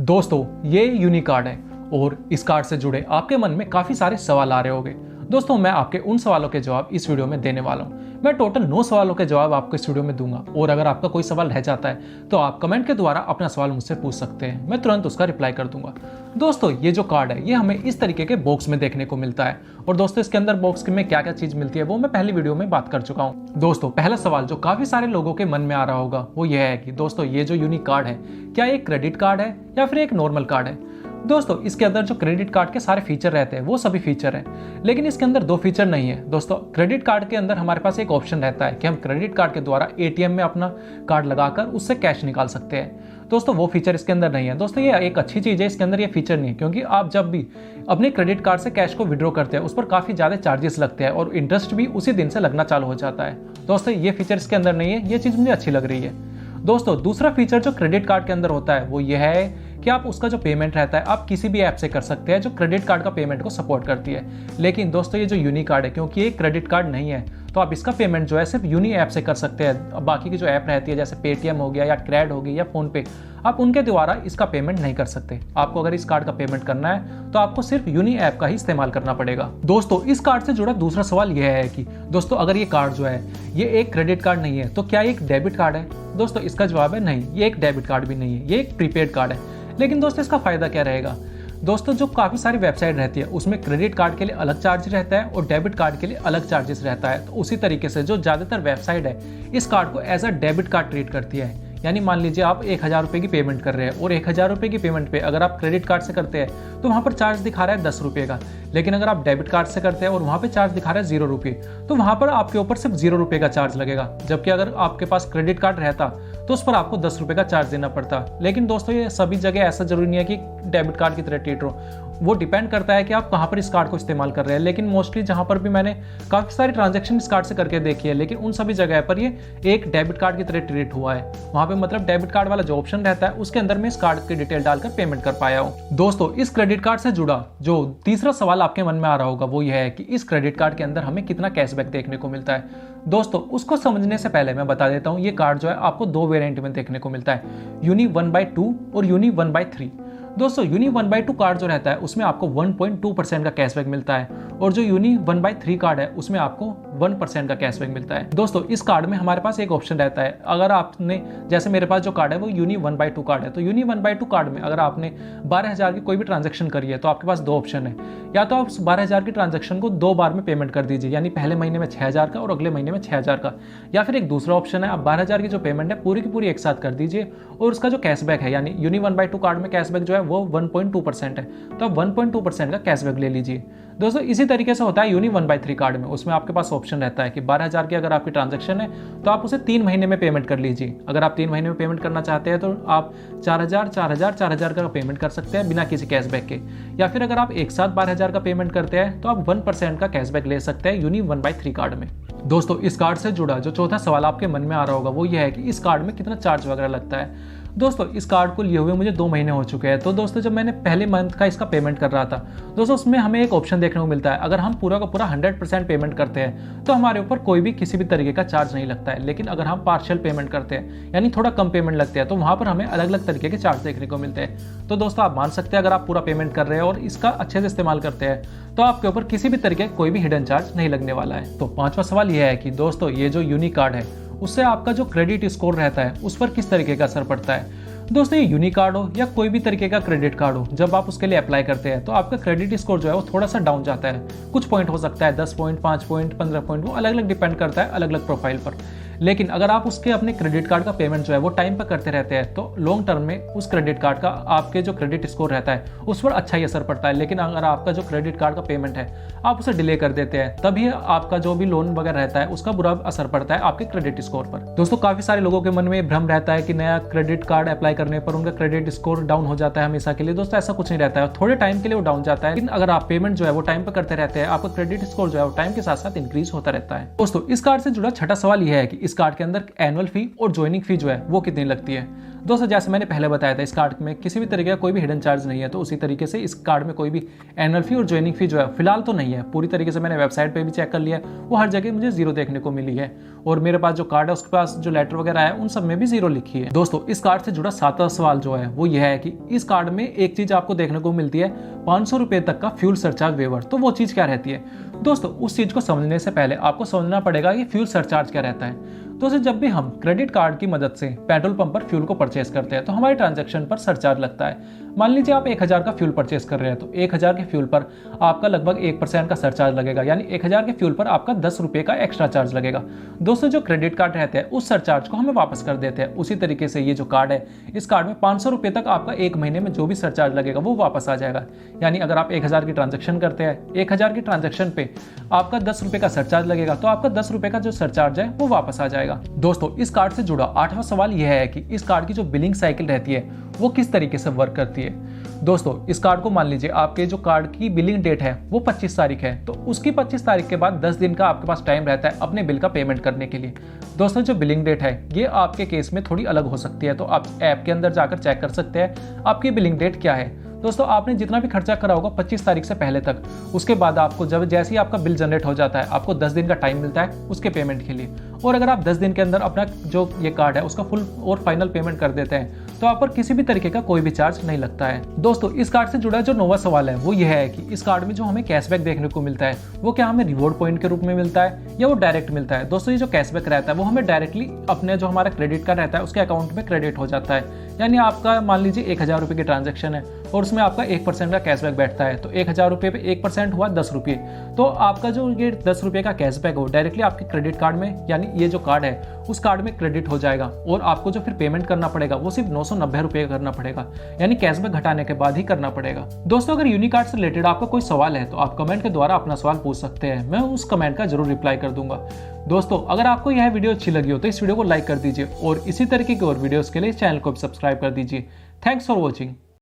दोस्तों ये unique card है और इस कार्ड से जुड़े आपके मन में काफ़ी सारे सवाल आ रहे होंगे। दोस्तों मैं आपके उन सवालों के जवाब इस वीडियो में देने वाला हूँ। मैं टोटल 9 सवालों के जवाब आपको इस वीडियो में दूंगा और अगर आपका कोई सवाल रह जाता है तो आप कमेंट के द्वारा अपना सवाल मुझसे पूछ सकते हैं, मैं तुरंत उसका रिप्लाई कर दूंगा। दोस्तों ये जो कार्ड है ये हमें इस तरीके के बॉक्स में देखने को मिलता है और दोस्तों इसके अंदर बॉक्स में क्या क्या चीज़ मिलती है वो मैं पहली वीडियो में बात कर चुका हूँ। दोस्तों पहला सवाल जो काफ़ी सारे लोगों के मन में आ रहा होगा वो यह है कि दोस्तों ये जो यूनिक कार्ड है क्या एक क्रेडिट कार्ड है या फिर एक नॉर्मल कार्ड है। दोस्तों इसके अंदर जो क्रेडिट कार्ड के सारे फीचर रहते हैं वो सभी फीचर हैं, लेकिन इसके अंदर 2 फीचर नहीं है। दोस्तों क्रेडिट कार्ड के अंदर हमारे पास एक ऑप्शन रहता है कि हम क्रेडिट कार्ड के द्वारा एटीएम में अपना कार्ड लगाकर उससे कैश निकाल सकते हैं। दोस्तों वो फीचर इसके अंदर नहीं है। दोस्तों ये एक अच्छी चीज़ है, इसके अंदर ये फीचर नहीं है क्योंकि आप जब भी अपने क्रेडिट कार्ड से कैश को विड्रॉ करते हैं उस पर काफ़ी ज़्यादा चार्जेस लगते हैं और इंटरेस्ट भी उसी दिन से लगना चालू हो जाता है। दोस्तों ये फीचर इसके अंदर नहीं है, ये चीज़ मुझे अच्छी लग रही है। दोस्तों दूसरा फीचर जो क्रेडिट कार्ड के अंदर होता है वो यह है कि आप उसका जो पेमेंट रहता है आप किसी भी ऐप से कर सकते हैं जो क्रेडिट कार्ड का पेमेंट को सपोर्ट करती है। लेकिन दोस्तों ये जो यूनिक कार्ड है क्योंकि ये क्रेडिट कार्ड नहीं है तो आप इसका पेमेंट जो है सिर्फ यूनी ऐप से कर सकते हैं। अब बाकी की जो ऐप रहती है जैसे पेटीएम हो गया या क्रेड हो गई या फ़ोनपे, आप उनके द्वारा इसका पेमेंट नहीं कर सकते। आपको अगर इस कार्ड का पेमेंट करना है तो आपको सिर्फ यूनी ऐप का ही इस्तेमाल करना पड़ेगा। दोस्तों इस कार्ड से जुड़ा दूसरा सवाल यह है कि दोस्तों अगर ये कार्ड जो है ये एक क्रेडिट कार्ड नहीं है तो क्या ये एक डेबिट कार्ड है। दोस्तों इसका जवाब है नहीं, ये एक डेबिट कार्ड भी नहीं है, ये एक प्रीपेड कार्ड है। लेकिन दोस्तों इसका फायदा क्या रहेगा। दोस्तों जो काफ़ी सारी वेबसाइट रहती है उसमें क्रेडिट कार्ड के लिए अलग चार्ज रहता है और डेबिट कार्ड के लिए अलग चार्जेस रहता है। तो उसी तरीके से जो ज़्यादातर वेबसाइट है इस कार्ड को as a debit card treat करती है। यानी मान लीजिए आप 1000 रुपये की पेमेंट कर रहे हैं और 1000 रुपये की पेमेंट पे अगर आप क्रेडिट कार्ड से करते हैं तो वहाँ पर चार्ज दिखा रहा है 10 रुपये का, लेकिन अगर आप डेबिट कार्ड से करते हैं और वहाँ पे चार्ज दिखा रहा है 0 रुपये तो वहाँ पर आपके ऊपर सिर्फ 0 रुपये का चार्ज लगेगा। जबकि अगर आपके पास क्रेडिट कार्ड रहता तो उस पर आपको 10 रुपये का चार्ज देना पड़ता। लेकिन दोस्तों ये सभी जगह ऐसा जरूरी नहीं है कि डेबिट कार्ड की तरह ट्रीट हो, वो डिपेंड करता है कि आप कहाँ पर इस कार्ड को इस्तेमाल कर रहे हैं। लेकिन मोस्टली जहाँ पर भी मैंने काफ़ी सारी ट्रांजैक्शन इस कार्ड से करके देखी है, लेकिन उन सभी जगह पर ये एक डेबिट कार्ड की तरह ट्रीट हुआ है। वहाँ पे मतलब डेबिट कार्ड वाला जो ऑप्शन रहता है उसके अंदर मैं इस कार्ड की डिटेल डालकर पेमेंट कर पाया हूँ। दोस्तों इस क्रेडिट कार्ड से जुड़ा जो तीसरा सवाल आपके मन में आ रहा होगा वो यह है कि इस क्रेडिट कार्ड के अंदर हमें कितना कैशबैक देखने को मिलता है। दोस्तों उसको समझने से पहले मैं बता देता हूँ ये कार्ड जो है आपको 2 वेरिएंट में देखने को मिलता है, यूनी 1/2 और यूनी 1/3। दोस्तों यूनी 1/2 कार्ड जो रहता है उसमें आपको 1.2% का कैशबैक मिलता है और जो यूनी 1/3 कार्ड है उसमें आपको 1% का कैशबैक मिलता है। दोस्तों इस कार्ड में हमारे पास एक ऑप्शन रहता है, अगर आपने जैसे मेरे पास जो कार्ड है वो यूनी 1/2 कार्ड है, तो यूनी 1/2 कार्ड में अगर आपने 12,000 की कोई भी ट्रांजेक्शन करी है तो आपके पास 2 ऑप्शन है। या तो आप 12,000 की ट्रांजेक्शन को 2 बार में पेमेंट कर दीजिए, यानी पहले महीने में 6,000 का और अगले महीने में 6,000 का। या फिर एक दूसरा ऑप्शन है आप 12,000 की जो पेमेंट है पूरी की पूरी एक साथ कर दीजिए और उसका जो कैशबैक है यानी यूनी 1/2 कार्ड में कैशबैक जो है वो 1.2% है, तो आप 1.2% का कैशबैक ले लीजिए। दोस्तों इसी तरीके से होता है यूनी 1/3 कार्ड में, उसमें आपके पास ऑप्शन रहता है कि 12,000 की अगर आपकी ट्रांजैक्शन है तो आप उसे 3 महीने में पेमेंट कर लीजिए। अगर आप 3 महीने में पेमेंट करना चाहते हैं तो आप 4,000 4,000 4,000 का पेमेंट कर सकते हैं बिना किसी कैशबैक के। या फिर अगर आप एक साथ 12,000 का पेमेंट करते हैं तो आप 1% का कैशबैक ले सकते हैं यूनी 1/3 कार्ड में। दोस्तों इस कार्ड से जुड़ा जो चौथा सवाल आपके मन में आ रहा होगा वो यह है कि इस कार्ड में कितना चार्ज वगैरह लगता है। दोस्तों इस कार्ड को लिए हुए मुझे 2 महीने हो चुके हैं। तो दोस्तों जब मैंने पहले मंथ का इसका पेमेंट कर रहा था दोस्तों उसमें हमें एक ऑप्शन देखने को मिलता है, अगर हम पूरा का पूरा 100% पेमेंट करते हैं तो हमारे ऊपर कोई भी किसी भी तरीके का चार्ज नहीं लगता है। लेकिन अगर हम पार्शियल पेमेंट करते हैं यानी थोड़ा कम पेमेंट लगते हैं तो वहाँ पर हमें अलग अलग तरीके के चार्ज देखने को मिलते हैं। तो दोस्तों आप मान सकते हैं अगर आप पूरा पेमेंट कर रहे हैं और इसका अच्छे से इस्तेमाल करते हैं तो आपके ऊपर किसी भी तरीके कोई भी हिडन चार्ज नहीं लगने वाला है। तो 5वां सवाल यह है कि दोस्तों ये जो यूनिक कार्ड है उससे आपका जो क्रेडिट स्कोर रहता है उस पर किस तरीके का असर पड़ता है। दोस्तों ये यूनिक कार्ड हो या कोई भी तरीके का क्रेडिट कार्ड हो, जब आप उसके लिए अप्लाई करते हैं तो आपका क्रेडिट स्कोर जो है वो थोड़ा सा डाउन जाता है। कुछ पॉइंट हो सकता है 10 पॉइंट, 5 पॉइंट, 15 पॉइंट, वो अलग अलग डिपेंड करता है अलग अलग प्रोफाइल पर। लेकिन अगर आप उसके अपने क्रेडिट कार्ड का पेमेंट जो है वो टाइम पर करते रहते हैं तो लॉन्ग टर्म में उस क्रेडिट कार्ड का आपके जो क्रेडिट स्कोर रहता है उस पर अच्छा ही असर पड़ता है। लेकिन अगर आपका जो क्रेडिट कार्ड का पेमेंट है आप उसे डिले कर देते हैं तभी आपका जो भी लोन वगैरह रहता है उसका बुरा असर पड़ता है आपके क्रेडिट स्कोर पर। दोस्तों काफी सारे लोगों के मन में भ्रम रहता है कि नया क्रेडिट कार्ड अप्लाई करने पर उनका क्रेडिट स्कोर डाउन हो जाता है हमेशा के लिए। दोस्तों ऐसा कुछ नहीं रहता है, थोड़े टाइम के लिए वो डाउन जाता है, लेकिन अगर आप पेमेंट जो है वो टाइम पर करते रहते हैं आपका क्रेडिट स्कोर जो है वो टाइम के साथ साथ इंक्रीज होता रहता है। दोस्तों इस कार्ड से जुड़ा छठा सवाल यह है कि इस कार्ड के अंदर एनुअल फी और ज्वाइनिंग फी जो है वो कितनी लगती है। दोस्तों जैसे मैंने पहले बताया था, इस कार्ड में किसी भी तरीके का कोई भी हिडन चार्ज नहीं है, तो उसी तरीके से इस कार्ड में कोई भी एनुअल फी और ज्वाइनिंग फी जो है फिलहाल तो नहीं है। पूरी तरीके से मैंने वेबसाइट पे भी चेक कर लिया है, वो हर जगह मुझे जीरो देखने को मिली है। और मेरे पास जो कार्ड है उसके पास जो लेटर वगैरह है उन सब में भी जीरो लिखी है। दोस्तों इस कार्ड से जुड़ा 7वां सवाल जो है वो यह है कि इस कार्ड में एक चीज आपको देखने को मिलती है, 500 रुपए तक का फ्यूल सरचार्ज वेवर। तो वो चीज क्या रहती है दोस्तों? उस चीज को समझने से पहले आपको समझना पड़ेगा कि फ्यूल सरचार्ज क्या रहता है। दोस्तों जब भी हम क्रेडिट कार्ड की मदद से पेट्रोल पंप पर फ्यूल को परचेस करते हैं तो हमारे ट्रांजैक्शन पर सरचार्ज लगता है। मान लीजिए आप 1000 का फ्यूल परचेस कर रहे हैं, तो 1000 के फ्यूल पर आपका लगभग 1% का सरचार्ज लगेगा, यानी 1000 के फ्यूल पर आपका 10 रुपये का एक्स्ट्रा चार्ज लगेगा। दोस्तों जो क्रेडिट कार्ड रहते हैं उस सरचार्ज को हमें वापस कर देते हैं। उसी तरीके से ये जो कार्ड है, इस कार्ड में 500 रुपये तक आपका एक महीने में जो भी सरचार्ज लगेगा वो वापस आ जाएगा। यानी अगर आप 1000 की ट्रांजेक्शन करते हैं, 1000 की ट्रांजेक्शन पे आपका 10 रुपये का सरचार्ज लगेगा, तो आपका 10 रुपये का जो सरचार्ज है वो वापस आ जाएगा। दोस्तों इस कार्ड से जुड़ा 8वां सवाल यह है कि इस कार्ड की जो बिलिंग साइकिल रहती है वो किस तरीके से वर्क करती है। दोस्तों इस कार्ड को मान लीजिए आपके जो कार्ड की बिलिंग डेट है वो 25 तारीख है, तो उसकी 25 तारीख के बाद 10 दिन का आपके पास टाइम रहता है अपने बिल का पेमेंट करने के लिए। दोस्तों जो बिलिंग डेट है ये आपके केस में थोड़ी अलग हो सकती है, तो आप ऐप के अंदर जाकर चेक कर सकते हैं आपकी बिलिंग डेट क्या है। दोस्तों आपने जितना भी खर्चा करा होगा 25 तारीख से पहले तक, उसके बाद आपको जब जैसे ही आपका बिल जनरेट हो जाता है आपको 10 दिन का टाइम मिलता है उसके पेमेंट के लिए। और अगर आप 10 दिन के अंदर अपना जो ये कार्ड है उसका फुल और फाइनल पेमेंट कर देते हैं तो आप पर किसी भी तरीके का कोई भी चार्ज नहीं लगता है। दोस्तों इस कार्ड से जुड़ा जो 9वां सवाल है वो यह है कि इस कार्ड में जो हमें कैशबैक देखने को मिलता है वो क्या हमें रिवॉर्ड पॉइंट के रूप में मिलता है या वो डायरेक्ट मिलता है। दोस्तों ये जो कैशबैक रहता है वो हमें डायरेक्टली अपने जो हमारा क्रेडिट कार्ड रहता है उसके अकाउंट में क्रेडिट हो जाता है। यानी आपका मान लीजिए 1000 रुपये की ट्रांजेक्शन है और उसमें आपका 1% का कैशबैक बैठता है, तो 1000 रुपये पे 1% हुआ 10 रुपये, तो आपका जो ये 10 रुपये का कैशबैक हो डायरेक्टली आपके क्रेडिट कार्ड में, यानी ये जो कार्ड है उस कार्ड में क्रेडिट हो जाएगा। और आपको जो फिर पेमेंट करना पड़ेगा वो सिर्फ 990 रुपये करना पड़ेगा, यानी कैशबैक घटाने के बाद ही करना पड़ेगा। दोस्तों अगर यूनिकार्ड से रिलेटेड आपका कोई सवाल है तो आप कमेंट के द्वारा अपना सवाल पूछ सकते हैं, मैं उस कमेंट का जरूर रिप्लाई कर दूंगा। दोस्तों अगर आपको यह वीडियो अच्छी लगी हो तो इस वीडियो को लाइक कर दीजिए और इसी तरीके की और वीडियोस के लिए चैनल को सब्सक्राइब कर दीजिए। Thanks for watching.